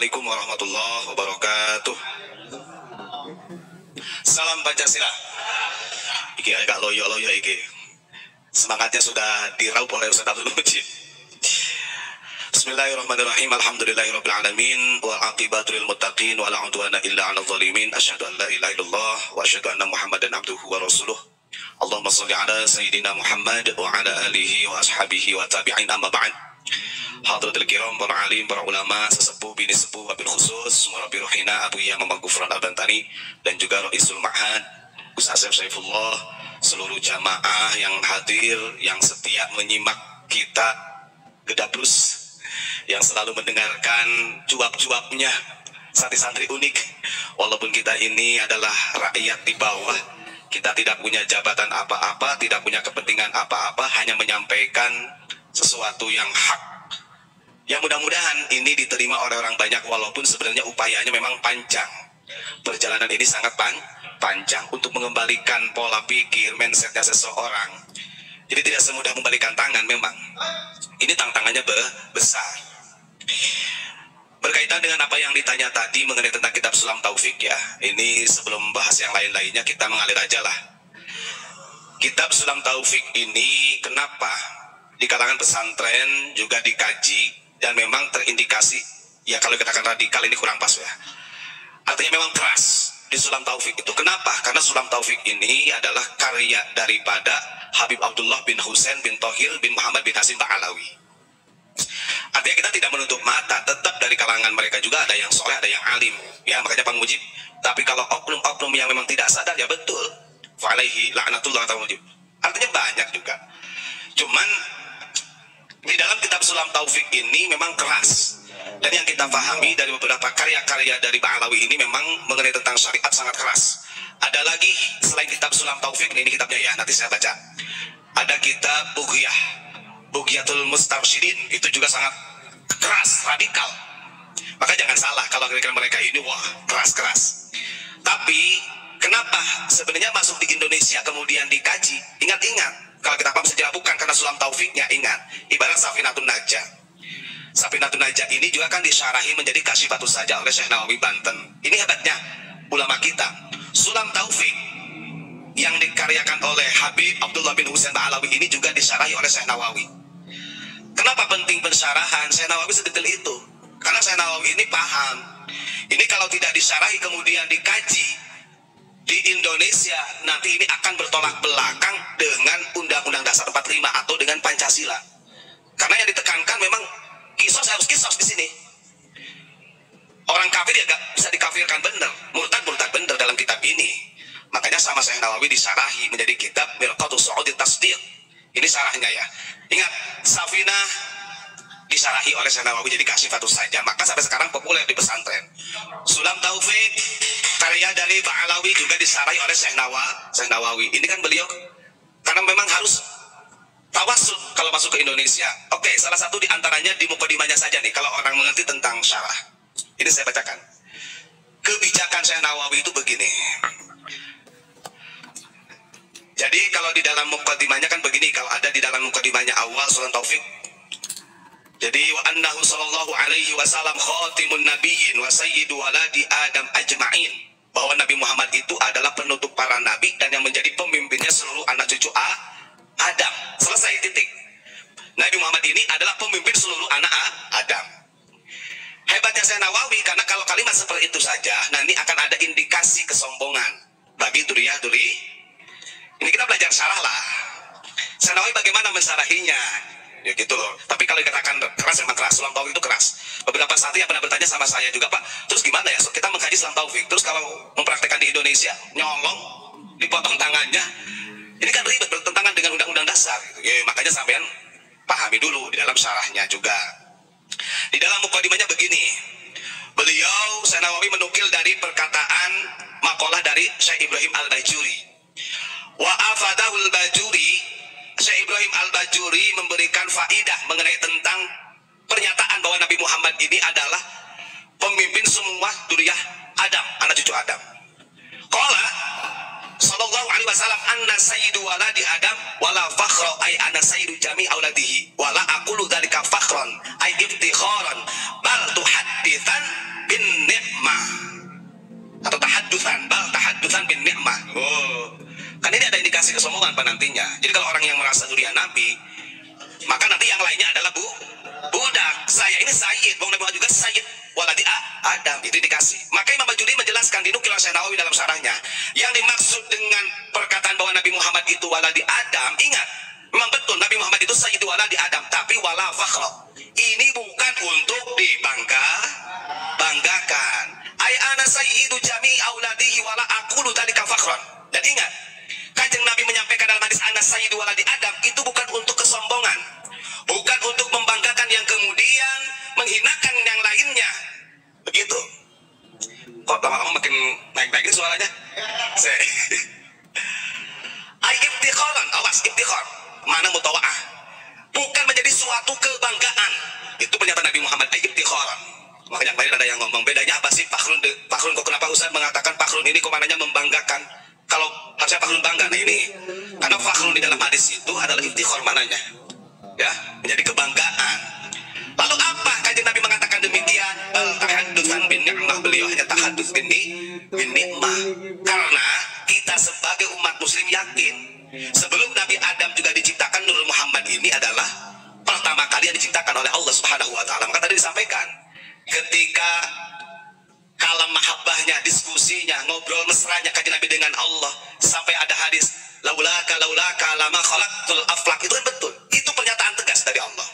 Assalamualaikum warahmatullahi wabarakatuh. Salam Pancasila. Iki agak loyo-loyo iki. Semangatnya sudah diraup oleh Ustaz Abdul Mujib. Bismillahirrahmanirrahim. Alhamdulillahirabbil alamin wal aqibatu lil muttaqin wa la udwana illa 'alal zalimin. Asyhadu an la ilaha illallah wa asyhadu anna Muhammadan abduhu wa rasuluh. Allahumma shalli ala sayyidina Muhammad wa ala alihi wa ashabihi wa tabi'in, amma ba'd. Hadratul kiram, para alim, para ulama, sesepuh, bini sepuh, wabil khusus, murabi rohina, Abu Iyam Gufran Al-Bantani, dan juga Ra'isul Ma'had, Ustaz Saifullah, seluruh jamaah yang hadir, yang setia menyimak kita Gedabrus, yang selalu mendengarkan cuap-cuapnya santri-santri unik. Walaupun kita ini adalah rakyat di bawah, kita tidak punya jabatan apa-apa, tidak punya kepentingan apa-apa, hanya menyampaikan sesuatu yang hak. Yang mudah-mudahan ini diterima oleh orang banyak, walaupun sebenarnya upayanya memang panjang. Perjalanan ini sangat panjang untuk mengembalikan pola pikir, mindsetnya seseorang. Jadi tidak semudah membalikan tangan memang. Ini tantangannya besar. Berkaitan dengan apa yang ditanya tadi mengenai tentang kitab Sulam Taufik ya. Ini sebelum bahas yang lain-lainnya kita mengalir aja lah. Kitab Sulam Taufik ini kenapa di kalangan pesantren juga dikaji, dan memang terindikasi, ya kalau dikatakan radikal ini kurang pas ya. Artinya memang keras di Sulam Taufik itu. Kenapa? Karena Sulam Taufik ini adalah karya daripada Habib Abdullah bin Husain bin Tohir bin Muhammad bin Hasim Ba'alawi. Artinya kita tidak menutup mata, tetap dari kalangan mereka juga ada yang soleh, ada yang alim. Ya, makanya Pak Mujib. Tapi kalau oknum-oknum yang memang tidak sadar, ya betul. Fa'alaihi la'natullah ta'ala Mujib. Artinya banyak juga. Cuman di dalam kitab Sulam Taufik ini memang keras. Dan yang kita pahami dari beberapa karya-karya dari Ba'alawi ini memang mengenai tentang syariat sangat keras. Ada lagi selain kitab Sulam Taufik, ini kitabnya ya, nanti saya baca. Ada kitab Bughyatul Mustarsyidin, itu juga sangat keras, radikal. Maka jangan salah kalau kira-kira mereka ini wah keras-keras. Tapi kenapa sebenarnya masuk di Indonesia kemudian dikaji? Ingat-ingat, kalau kita paham sejarah bukan karena Sulam Taufiknya, ingat, ibarat Safinatun Najah. Safinatun Najah ini juga kan disyarahi menjadi Kasyifatus Sajah oleh Syekh Nawawi Banten. Ini hebatnya ulama kita. Sulam Taufik yang dikaryakan oleh Habib Abdullah bin Husain Ba'alawi ini juga disyarahi oleh Syekh Nawawi. Kenapa penting pensyarahan Syekh Nawawi sedetail itu? Karena Syekh Nawawi ini paham, ini kalau tidak disyarahi kemudian dikaji di Indonesia, nanti ini akan bertolak belakang dengan Undang-Undang Dasar 45 atau dengan Pancasila. Karena yang ditekankan memang kisos harus kisos di sini. Orang kafir ya gak bisa dikafirkan benar, murtad benar dalam kitab ini. Makanya sama Syekh Nawawi disarahi menjadi kitab Mirqatus Su'udi Tasdiq. Ini sarahnya ya. Ingat, Safinah disarahi oleh Syekh Nawawi jadi Kasyifatus Sajah. Maka sampai sekarang populer di pesantren. Sulam Taufik karya dari Ba'alawi juga disarahi oleh Syekh Nawawi. Ini kan beliau karena memang harus tawasul kalau masuk ke Indonesia. Oke, salah satu di antaranya di mukadimahnya saja nih, kalau orang mengerti tentang syarah. Ini saya bacakan. Kebijakan Syekh Nawawi itu begini. Jadi kalau di dalam mukadimahnya kan begini, kalau ada di dalam mukadimahnya awal Sulam Taufik. Jadi wa annahu sallallahu alaihi wasallam khatimun nabiyyin wa sayyidu waladi Adam ajma'in. Bahwa Nabi Muhammad itu adalah penutup para nabi dan yang menjadi pemimpinnya seluruh anak cucu Adam. Selesai, titik. Nabi Muhammad ini adalah pemimpin seluruh anak Adam. Hebatnya Syekh Nawawi, karena kalau kalimat seperti itu saja, nanti akan ada indikasi kesombongan bagi duri. Ini kita belajar syarah lah. Syekh Nawawi bagaimana mensyarahinya? Ya gitu loh. Tapi kalau dikatakan keras memang keras, Sulam Taufik itu keras. Beberapa santri yang pernah bertanya sama saya juga, Pak, terus gimana ya? So, kita mengkaji Sulam Taufik, terus kalau mempraktekkan di Indonesia, nyolong, dipotong tangannya, ini kan ribet, bertentangan dengan Undang-Undang Dasar. Gitu. Ya, makanya sampean pahami dulu di dalam syarahnya juga. Di dalam mukadimahnya begini, beliau Syekh Nawawi menukil dari perkataan makalah dari Syekh Ibrahim Al-Bajuri. Wa afadahul Bajuri, Syekh Ibrahim Al-Bajuri memberikan faidah mengenai tentang pernyataan bahwa Nabi Muhammad ini adalah pemimpin semua duriyah Adam, anak cucu Adam. Qala sallallahu alaihi wasallam anna sayyidu waladi Adam wala fakhra ay anna sayyidu jami' auladihi wala aqulu dzalika fakhran ay iftikharan bal tuhadditsan Sayyid. Wong Nabi Muhammad juga Sayyid waladi Adam. Itu dikasih. Maka Imam Bajuri menjelaskan di nukil Syekh Nawawi dalam syarahnya, yang dimaksud dengan perkataan bahwa Nabi Muhammad itu waladi Adam, ingat, memang betul Nabi Muhammad itu Sayyid waladi Adam, tapi wala fakhra. Ini bukan untuk banggakan. Ai ana sayyidu jami auladihi wala aqulu dzalika fakhran. Dan ingat, Kanjeng Nabi menyampaikan dalam hadis ana sayyidu waladi Adam, itu bukan untuk kesombongan, bukan untuk membanggakan yang kemudian menghinakan yang lainnya. Begitu. Kok lama-lama makin naik-naikin suaranya? Ai ibtikharan, awas ibtikhar. Mana mutawa'ah? Bukan menjadi suatu kebanggaan. Itu pernyataan Nabi Muhammad, ai ibtikharan. Makanya kemarin ada yang ngomong, bedanya apa sih Fakhrun? Fakhrun kok kenapa Ustaz mengatakan Fakhrun ini kok mananya membanggakan? Kalau harusnya Fakhrun bangga, nah ini. Karena Fakhrun di dalam hadis itu adalah iftikhar mananya. Ya, menjadi kebanggaan. Lalu apa Kanjeng Nabi mengatakan demikian? Tahaddusan bin ni'mah, beliau hanya tahadduts bin ni'mah. Karena kita sebagai umat muslim yakin, sebelum Nabi Adam juga diciptakan, Nurul Muhammad ini adalah pertama kali yang diciptakan oleh Allah Subhanahu wa taala. Maka tadi disampaikan, ketika kalam mahabbahnya, diskusinya, ngobrol mesranya Kanjeng Nabi dengan Allah, sampai ada hadis laulaka lama khalaqtul aflak, itu kan betul. Itu pernyataan tegas dari Allah.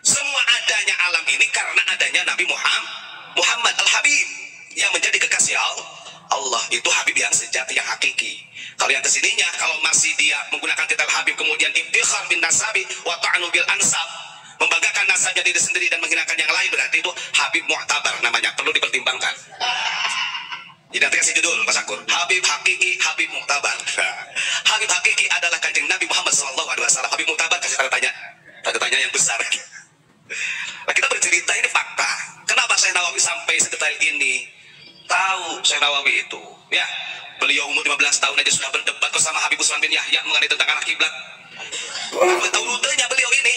Semua adanya alam ini karena adanya Nabi Muhammad Al-Habib yang menjadi kekasih Allah. Itu Habib yang sejati, yang hakiki. Kalau yang kesininya, kalau masih dia menggunakan titel Habib kemudian ibtikhar bin nasabi wa ta'nu bil ansab, membanggakan nasabnya diri sendiri dan menghinakan yang lain, berarti itu Habib Mu'tabar namanya, perlu dipertimbangkan. Jadi nanti kasih judul Mas Akur, Habib Hakiki, Habib Mu'tabar. Habib Hakiki adalah Kanjeng Nabi Muhammad SAW. Habib Mu'tabar kasih tanda tanya yang besar. Nah, kita bercerita ini fakta. Kenapa Syekh Nawawi sampai sedetail ini? Tahu Syekh Nawawi itu, ya, beliau umur 15 tahun aja sudah berdebat bersama Habib Usman bin Yahya mengenai tentang arah kiblat. Tahu rutenya beliau ini.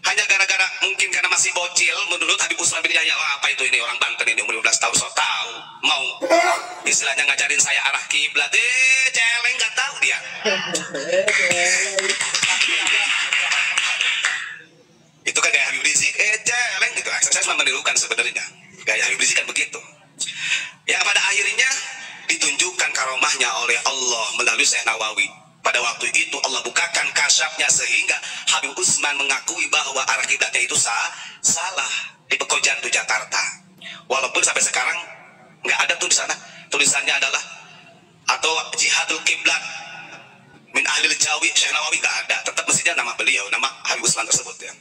Hanya gara-gara mungkin karena masih bocil, menurut Habib Usman bin Yahya, oh, apa itu ini orang Banten ini umur 15 tahun, so tahu mau istilahnya ngajarin saya arah kiblat, celeng nggak tahu dia. Itu kan gaya Habib Rizik, celeng gitu. Saya cuma menirukan sebenarnya. Gaya Habib Rizik kan begitu. Yang pada akhirnya ditunjukkan karomahnya oleh Allah melalui Syekh Nawawi. Pada waktu itu Allah bukakan kasyafnya sehingga Habib Usman mengakui bahwa arah kiblatnya itu salah di Pekojan tuh Jakarta. Walaupun sampai sekarang nggak ada tuh di sana. Tulisannya adalah atau jihadul kiblat min ahlil jawi, Syekh Nawawi nggak ada. Tetap mestinya nama beliau, nama Habib Usman tersebut ya.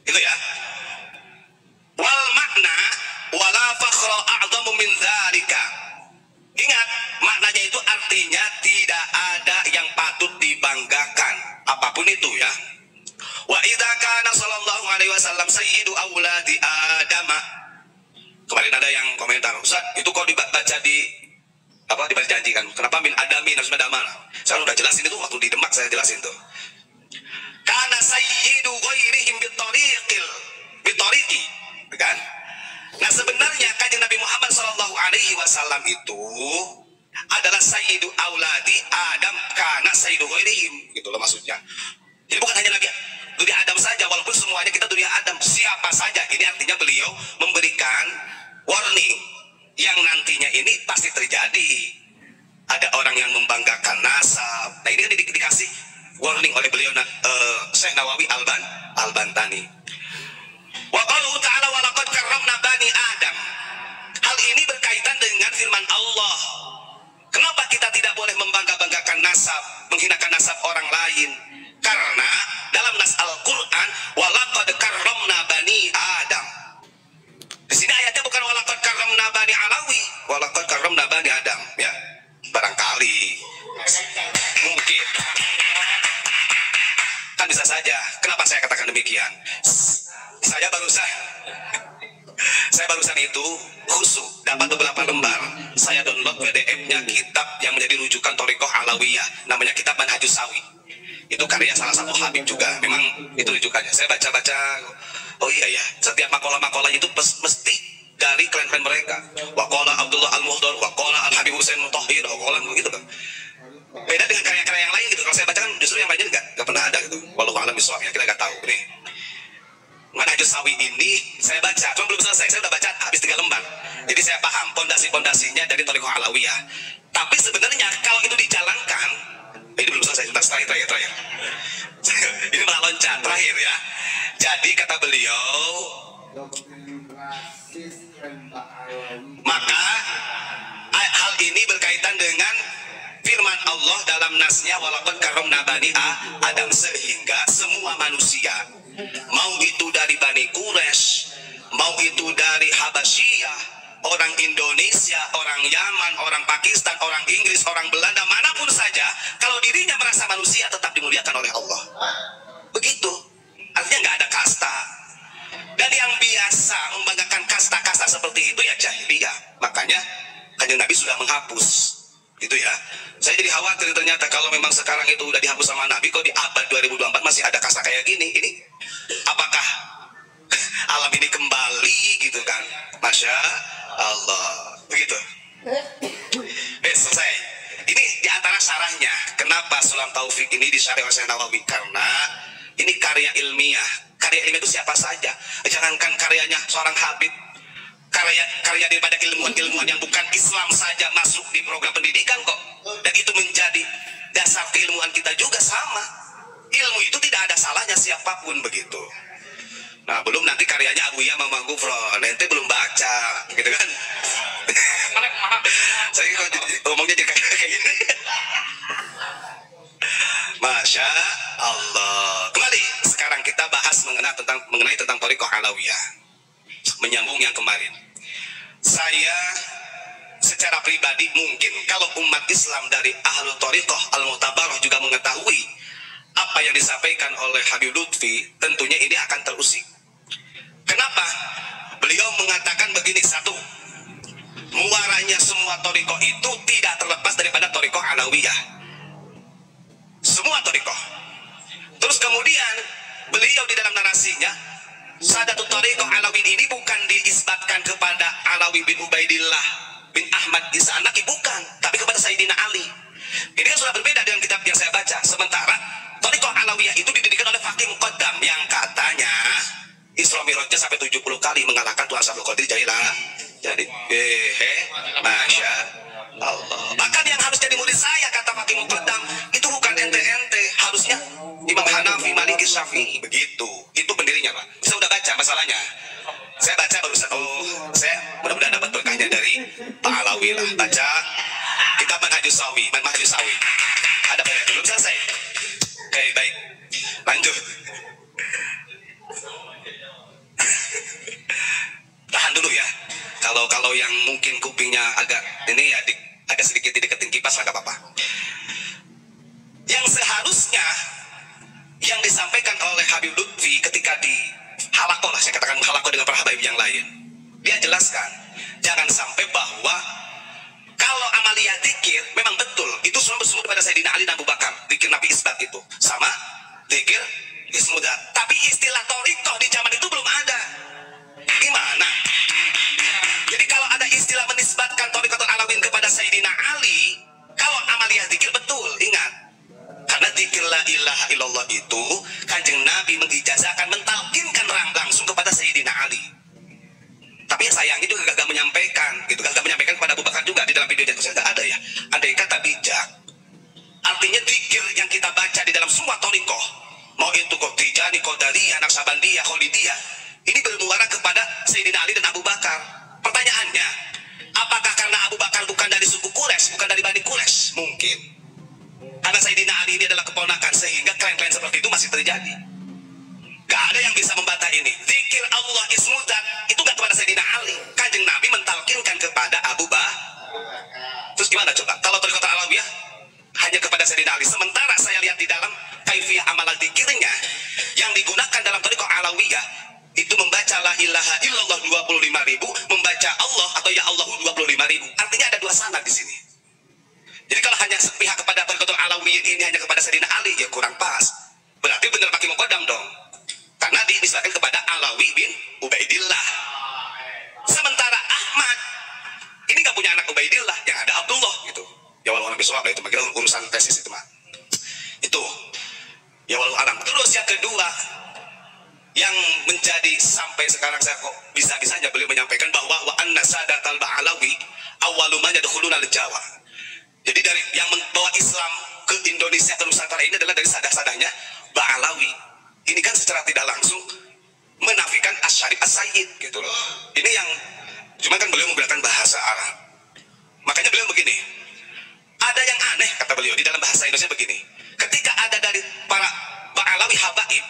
Itu ya. Wal makna wala fakhra a'zamu min dzalika. Ingat, maknanya itu artinya tidak ada yang patut dibanggakan apapun itu ya. Wa idza kana sallallahu alaihi wasallam sayyidu auladi Adam. Kemarin ada yang komentar, Ustaz, itu kok dibaca dijanjikan. Kenapa min adami harus adama? Saya udah jelasin itu waktu di Demak, saya jelasin tuh. Kana sayyidu ghairihim bitariqi, kan? Nah, sebenarnya Kanjeng Nabi Muhammad SAW itu adalah sayyidu auladi Adam karena sayyidu ghairihim, gitu loh maksudnya. Jadi bukan hanya Nabi Adam saja, walaupun semuanya kita dunia Adam, siapa saja. Ini artinya beliau memberikan warning yang nantinya ini pasti terjadi. Ada orang yang membanggakan nasab. Nah, ini kan dikasih warning oleh beliau Syekh Nawawi Al-Bantani. Wa qaluhu ta'ala wa laqad karramna bani Adam. Hal ini berkaitan dengan firman Allah. Kenapa kita tidak boleh membanggakan nasab, menghinakan nasab orang lain? Karena dalam nas Al-Qur'an wa laqad karramna bani Adam. Di sini ayatnya bukan wa laqad karramna bani Alawi, wa laqad karramna bani Adam, ya. Barangkali mungkin kan bisa saja. Kenapa saya katakan demikian? Saya barusan itu khusus dapat beberapa lembar. Saya download PDF-nya kitab yang menjadi rujukan Thariqah Alawiyah, namanya kitab Manhajus Sawi. Itu karya salah satu Habib juga. Memang itu rujukannya. Saya baca-baca, oh iya ya, setiap makalah-makalah itu mesti dari klan-klan mereka. Waqala Abdullah Al-Muhdar, waqala Al-Habib Husain Mutahhir, waqala gitu kan. Beda dengan karya-karya yang lain gitu. Kalau saya baca kan justru yang lainnya nggak pernah ada gitu. Wallahu a'lam bishawab, ya kita nggak tahu nih. Manhajus Sawi ini saya baca, belum selesai, saya udah baca habis 3 lembar. Jadi saya paham pondasi-pondasinya dari Thariqah Alawiyah. Tapi sebenarnya kalau itu dijalankan, ini belum selesai, terakhir. Ini malah loncat terakhir ya. Jadi kata beliau, maka hal ini berkaitan dengan firman Allah dalam nasnya, walaqad karramna bani Adam, sehingga semua manusia, mau itu dari Bani Quraisy, mau itu dari Habasyiyah, orang Indonesia, orang Yaman, orang Pakistan, orang Inggris, orang Belanda, manapun saja, kalau dirinya merasa manusia tetap dimuliakan oleh Allah. Begitu. Artinya nggak ada kasta. Dan yang biasa membanggakan kasta-kasta seperti itu ya jahiliyah. Makanya Kanjeng Nabi sudah menghapus. Gitu ya. Saya jadi khawatir ternyata kalau memang sekarang itu udah dihapus sama Nabi, kok di abad 2024 masih ada kasta kayak gini. Ini apakah alam ini kembali gitu kan? Masya Allah. Begitu. Selesai. Ini diantara syarahnya. Kenapa Sulam Taufik ini disyarah oleh Syekh Nawawi? Karena ini karya ilmiah. Karya ilmiah itu siapa saja. Jangankan karyanya seorang Habib, karya daripada ilmuwan-ilmuwan yang bukan Islam saja masuk di program pendidikan kok. Dan itu menjadi dasar keilmuan kita juga sama. Ilmu itu tidak ada salahnya siapapun begitu. Nah, belum nanti karyanya Abu Ya Mama Gufron, ente belum baca, gitu kan? Saya ngomongnya jadi kayak gini. Masya Allah. Kembali, sekarang kita bahas mengenai tentang Thariqah Alawiyah. Menyambung yang kemarin. Saya secara pribadi mungkin kalau umat Islam dari Ahlul Thariqah Al-Mu'tabarah juga mengetahui apa yang disampaikan oleh Habib Lutfi, tentunya ini akan terusik. Kenapa? Beliau mengatakan begini, satu, muaranya semua Thariqah itu tidak terlepas daripada Thariqah Alawiyah. Semua Thariqah. Terus kemudian beliau di dalam narasinya, Sadatul Thariqah Alawiyyin ini bukan diisbatkan kepada Alawi bin Ubaidillah bin Ahmad Isa An-Naqi, bukan, tapi kepada Sayyidina Ali. Ini kan sudah berbeda dengan kitab yang saya baca. Sementara Thariqah Alawiyah itu didirikan oleh Faqih Muqaddam yang katanya Isra Mi'rajnya sampai 70 kali mengalahkan Tuan Abdul Qadir Jailan. Jadi Masya Allah. Bahkan yang harus jadi murid saya, kata Faqih Muqaddam, itu bukan ente-ente, harusnya Imam Hanafi, Maliki, Syafi'i. Begitu. Itu pendirinya, Pak. Saya udah baca masalahnya. Saya baca baru saya mudah-mudahan dapat berkahnya dari Pak Alawi lah. Baca kitab Manhajus Sawi. Ada banyak, belum selesai. Oke, baik. Lanjut. Tahan dulu ya. Kalau yang mungkin kupingnya agak ini ya agak sedikit dideketin kipas lah, gak apa-apa. Yang seharusnya yang disampaikan oleh Habib Lutfi ketika di halakoh lah, saya katakan halakoh dengan para habaib yang lain, dia jelaskan jangan sampai bahwa kalau amalia zikir memang betul itu semua bersumber pada Sayyidina Ali dan Abu Bakar, zikir Nabi Isbat itu sama zikir Ismudat. Tapi istilah Thariqah di zaman itu belum ada. Gimana? Jadi kalau ada istilah menisbatkan Thariqatul Alawiyyin kepada Sayyidina Ali, kalau amalia zikir betul, ingat, karena zikir la ilaha illallah itu Kanjeng Nabi mengijazahkan, mentalkinkan langsung kepada Sayyidina Ali. Tapi sayangnya juga gak menyampaikan, gitu, gak menyampaikan kepada Abu Bakar juga di dalam video saya gak ada ya. Andai kata bijak, artinya zikir yang kita baca di dalam semua thariqah, mau itu Qadrijani, Qadariyah, Naqsabandiyah, Khalidiyah, ini bermuara kepada Sayyidina Ali dan Abu Bakar. Pertanyaannya, apakah karena Abu Bakar bukan dari suku Quraisy, bukan dari Bani Quraisy? Mungkin. Karena Sayyidina Ali ini adalah keponakan, sehingga klaim-klaim seperti itu masih terjadi. Gak ada yang bisa membantah ini. Zikir Allah Ismudat itu gak kepada Sayyidina Ali. Kanjeng Nabi mentalkinkan kepada Abu Bakar. Terus gimana coba? Kalau Thariqah Alawiyah hanya kepada Sayyidina Ali. Sementara saya lihat di dalam kaifiyah amalan zikirnya yang digunakan dalam Thariqah Alawiyah itu membaca la ilaha illallah 25.000, membaca Allah atau ya Allah 25.000. Artinya ada dua sanad di sini. Jadi kalau hanya sepihak kepada Thariqatul Alawiyyin ini hanya kepada Sayyidina Ali, ya kurang pas. Berarti benar Faqih Muqaddam dong. Karena dinisbatkan kepada Alawi bin Ubaidillah. Sementara Ahmad ini nggak punya anak Ubaidillah, yang ada Abdullah gitu. Ya walau alam bisawab itu bagi urusan tesis itu mah. Itu ya walau alam. Terus yang kedua yang menjadi sampai sekarang saya kok bisa-bisanya nasional Jawa. Jadi dari yang membawa Islam ke Indonesia, ke Nusantara ini adalah dari sadah-sadahnya Ba'alawi. Ini kan secara tidak langsung menafikan Asy'ari As-Sayyid gitu loh. Ini yang cuma kan beliau menggunakan bahasa Arab. Makanya beliau begini, ada yang aneh kata beliau di dalam bahasa Indonesia begini, ketika ada dari para Ba'alawi habaib,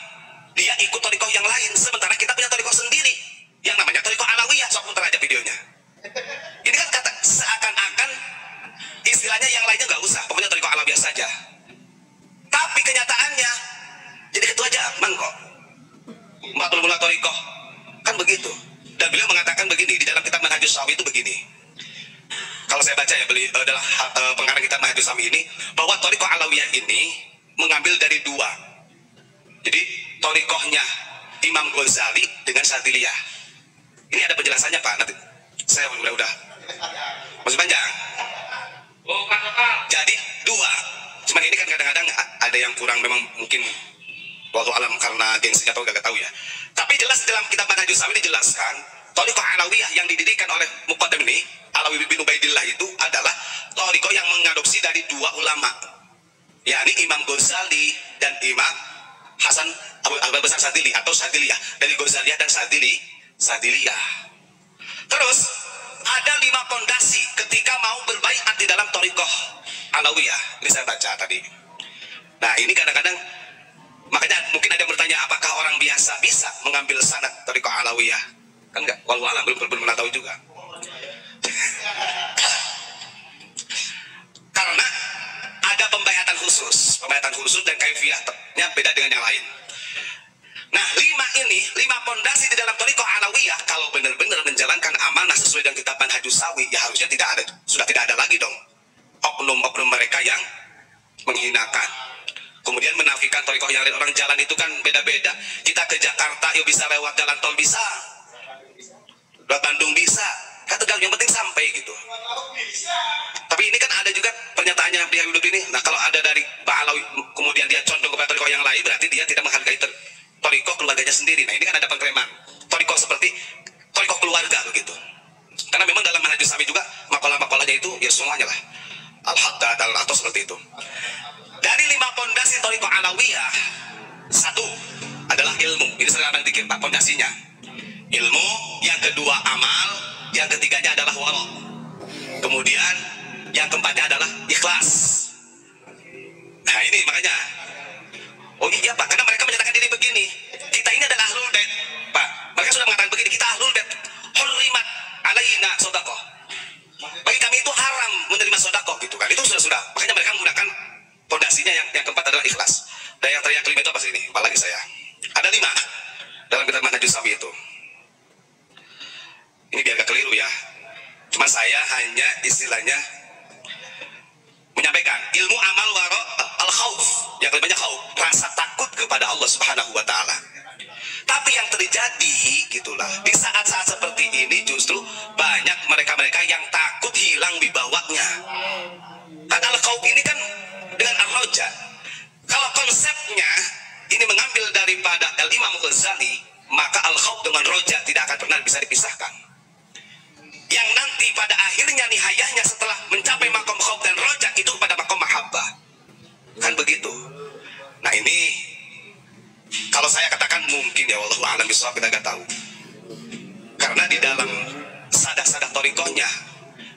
dia ikut thariqah yang lain, sementara kita punya thariqah sendiri yang namanya thariqah Alawiyah. Sok putar aja videonya. Ini kan kata seakan-akan istilahnya yang lainnya nggak usah, pokoknya thariqah Alawiyah saja. Tapi kenyataannya jadi ketua Jaman kok, Matul Mula thariqah kan begitu. Dan beliau mengatakan begini di dalam kitab Manhajus Shawi itu begini. Kalau saya baca ya, beliau adalah pengarang kitab Manhajus Shawi ini, bahwa thariqah Alawiyah ini mengambil dari dua. Jadi thariqahnya Imam Ghazali dengan Syadziliyah. Ini ada penjelasannya Pak, nanti saya udah masih panjang. Oh, jadi dua. Cuman ini kan kadang-kadang ada yang kurang, memang mungkin wallahu alam karena gengsinya atau gak tahu ya. Tapi jelas dalam kitab Manhajus Shawi dijelaskan thariqah Alawiyah yang didirikan oleh Muqaddam ini, Alawi bin Ubaidillah, itu adalah thariqah yang mengadopsi dari dua ulama, yakni Imam Ghazali dan Imam Hasan Abu Bakar Syadzili atau Syadziliyah, dari Ghazaliyah dan Syadziliyah. Terus ada 5 pondasi ketika mau berbaiat di dalam thariqah Alawiyah. Ini saya baca tadi. Nah ini kadang-kadang, makanya mungkin ada yang bertanya, apakah orang biasa bisa mengambil sanad thariqah Alawiyah? Kan enggak, wallahu alam, belum pernah tahu juga. Karena ada pembayatan khusus dan kaifiyahnya beda dengan yang lain. Nah 5 pondasi di dalam thariqah Alawiyah, kalau benar-benar menjalankan amanah sesuai dengan kitab Manhajus Shawi, ya harusnya sudah tidak ada lagi dong oknum-oknum mereka yang menghinakan, kemudian menafikan thariqah yang lain. Orang jalan itu kan beda-beda. Kita ke Jakarta yuk bisa lewat jalan tol, bisa lewat Bandung bisa, kan Tegal, yang penting sampai gitu. Tapi ini kan ada juga pernyataannya di Habib ini. Nah kalau ada dari Ba'alawi kemudian dia condong kepada thariqah yang lain, berarti dia tidak menghargai thariqah keluarganya sendiri. Nah ini kan ada pengkreman thariqah seperti thariqah keluarga begitu. Karena memang dalam Manhajus Shawi juga makalah-makalahnya itu ya semuanya lah Al-Haddad atau seperti itu. Dari 5 pondasi thariqah Alawiyah, 1 adalah ilmu. Ini sering dikit Pak pondasinya. Ilmu, yang kedua amal, yang ketiganya adalah wara. Kemudian yang keempatnya adalah ikhlas. Nah ini makanya, oh iya Pak, karena mereka menyatakan diri begini, kita ini adalah ahlul bait Pak. Mereka sudah mengatakan begini, kita ahlul bait, hurrimat alaina shadaqah, bagi kami itu haram menerima sedekah gitu kan. Itu sudah. Makanya mereka menggunakan pondasinya yang keempat adalah ikhlas. Dan yang kelima itu apa sih ini? Apalagi saya. Ada 5 dalam kitab Manhajus Shawi itu. Ini biar gak keliru ya. Cuma saya hanya istilahnya menyampaikan ilmu, amal, wara, al-khauf. Yang kelimanya khauf, rasa takut kepada Allah Subhanahu wa taala. Tapi yang terjadi gitulah, di saat-saat seperti ini justru banyak mereka-mereka yang takut hilang wibawanya. Kan al-khauf ini kan dengan ar-roja. Kalau konsepnya ini mengambil daripada Al-Imam Ghazali, maka al-khauf dengan roja tidak akan pernah bisa dipisahkan. Yang nanti pada akhirnya nihayahnya setelah mencapai makom khauf dan roja itu pada makom mahabbah. Kan begitu. Nah ini kalau saya katakan mungkin ya wallahu a'lam bishawab, kita nggak tahu. Karena di dalam sadah-sadah thariqahnya,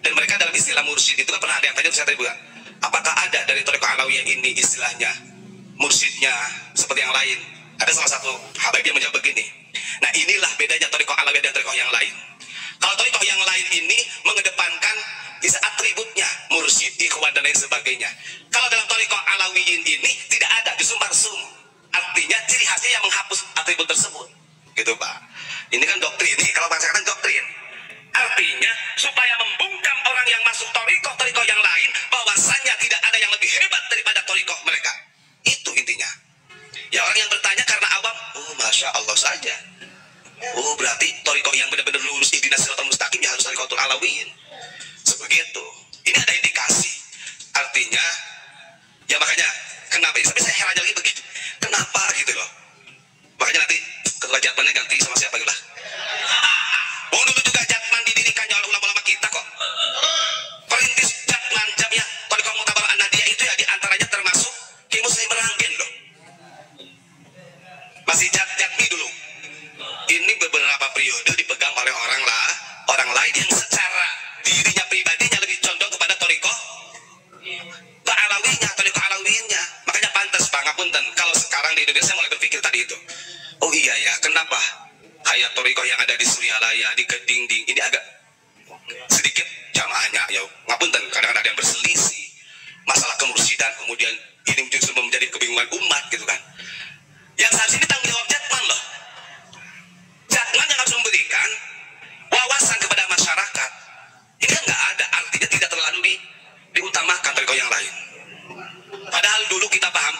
dan mereka dalam istilah mursyid itu kan pernah ada yang tanya, saya tadi bukan, apakah ada dari thariqah Alawiyah ini istilahnya mursyidnya seperti yang lain? Ada salah satu habaib yang menjawab begini. Nah inilah bedanya thariqah Alawiyah dan thariqah yang lain. Kalau thariqah yang lain ini mengedepankan bisa atributnya, mursyid, ikhwan dan lain sebagainya. Kalau dalam thariqah Alawiyin ini tidak ada, justru marsum. Artinya ciri khasnya yang menghapus atribut tersebut, gitu Pak. Ini kan doktrin, ini kalau bahasa kan doktrin. Artinya supaya membungkam orang yang masuk thariqah yang lain, bahwasannya tidak ada yang lebih hebat daripada thariqah mereka. Itu intinya. Ya orang yang bertanya karena awam, oh masya Allah saja. Oh berarti thariqah yang benar-benar lurus orang lain yang secara dirinya pribadinya lebih condong kepada torikoh Alawinya, torikoh Alawinya. Makanya pantas Pak, ngapunten kalau sekarang di Indonesia mulai berpikir tadi itu, oh iya ya, kenapa kayak torikoh yang ada di Suryalaya, di Kedingding ini agak sedikit jamaahnya ya ngapunten, kadang-kadang ada yang berselisih masalah kemursidan, kemudian ini justru menjadi kebingungan umat gitu kan. Yang saat ini tanggung jawab Jatman loh. Jatman yang harus memberikan wawasan kepada masyarakat. Ini kan nggak ada, artinya tidak terlalu diutamakan torikoh yang lain. Padahal dulu kita paham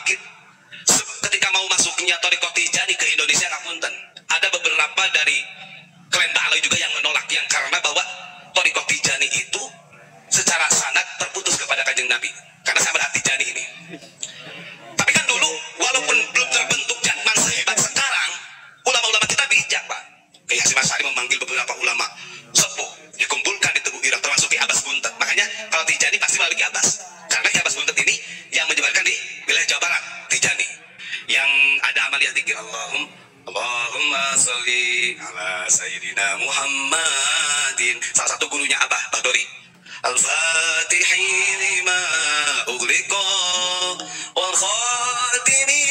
ketika mau masuknya torikoh Tijani ke Indonesia, ngapunten, ada beberapa dari klan Ba'alawi juga yang menolak, yang karena bahwa torikoh Tijani itu secara sanad terputus kepada Kanjeng Nabi karena sahabat Tijani ini. Tapi kan dulu walaupun belum terbentuk Jatman sehebat sekarang, ulama-ulama kita bijak Pak. Kayak Hasyim Asy'ari memanggil beberapa ulama sepuh, dikumpulkan di Tugu Ireng, termasuk Ki Abbas Buntet. Makanya kalau Tijani pasti melalui Ki Abbas, karena Ki Abbas Buntet ini yang menyebarkan di wilayah Jawa Barat, Tijani, yang ada amaliyah dzikir Allahumma sholli ala sayyidina Muhammadin. Salah satu gurunya Abah Bahdori, Al-Fatihi lima ughliqa wal khatimi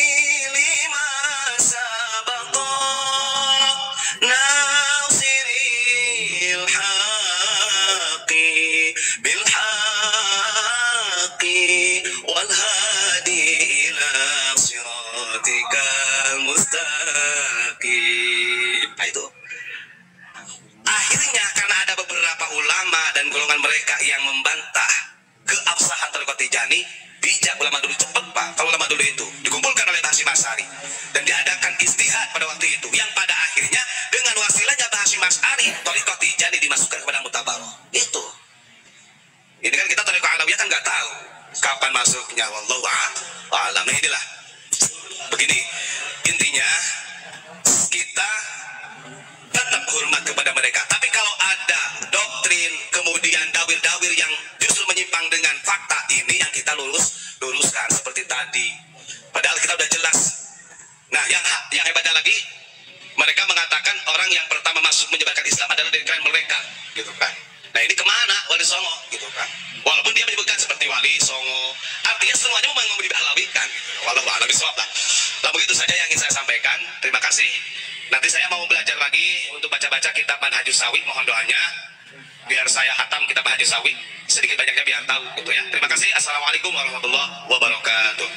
lima sabaqa nasiril haqqi bil haqqi wal hadi ila siratikal mustaqim. Nah, itu akhirnya karena ada beberapa ulama dan golongan mereka yang membantah keabsahan torikoh Tijani, bijak ulama dulu cepat Pak. Kalau ulama dulu itu dikumpulkan oleh Hasyim Asy'ari dan diadakan istihad pada waktu itu, yang pada akhirnya dengan wasilahnya Hasyim Asy'ari torikoh Tijani dimasukkan kepada Mutabaroh. Itu ini kan kita torikoh Alawiyah kan nggak tahu kapan masuknya, wallahu a'lam. Nah inilah begini intinya, kita tetap hormat kepada mereka. Tapi kalau ada doktrin kemudian dawir-dawir yang justru menyimpang dengan fakta, ini yang kita luruskan seperti tadi. Padahal kita udah jelas. Nah, yang hebatnya lagi, mereka mengatakan orang yang pertama masuk menyebarkan Islam adalah dari klan mereka, gitu kan. Nah ini kemana Wali Songo, gitu kan. Walaupun dia menyebutkan seperti Wali Songo, artinya semuanya mau dialawi kan. Walau a'lam bishawab lah. Nah begitu saja yang ingin saya sampaikan. Terima kasih. Nanti saya mau belajar lagi untuk baca-baca kitab Manhajus Sawi, mohon doanya biar saya hatam kitab Manhajus Sawi sedikit banyaknya biar tahu gitu ya. Terima kasih. Assalamualaikum warahmatullahi wabarakatuh.